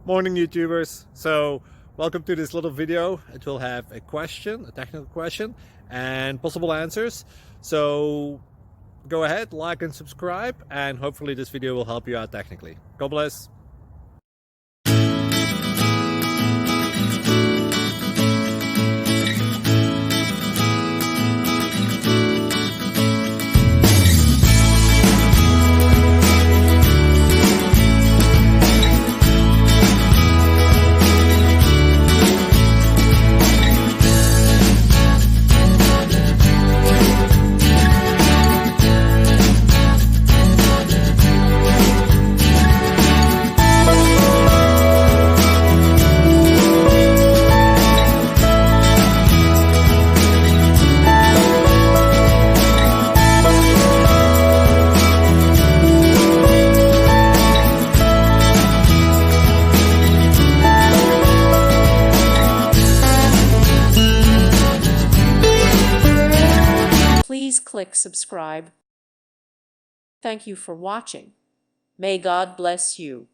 Morning YouTubers. So welcome to this little video. It will have a question, a technical question, and possible answers. So go ahead, like and subscribe, and hopefully this video will help you out technically. God bless. Please click subscribe. Thank you for watching. May God bless you.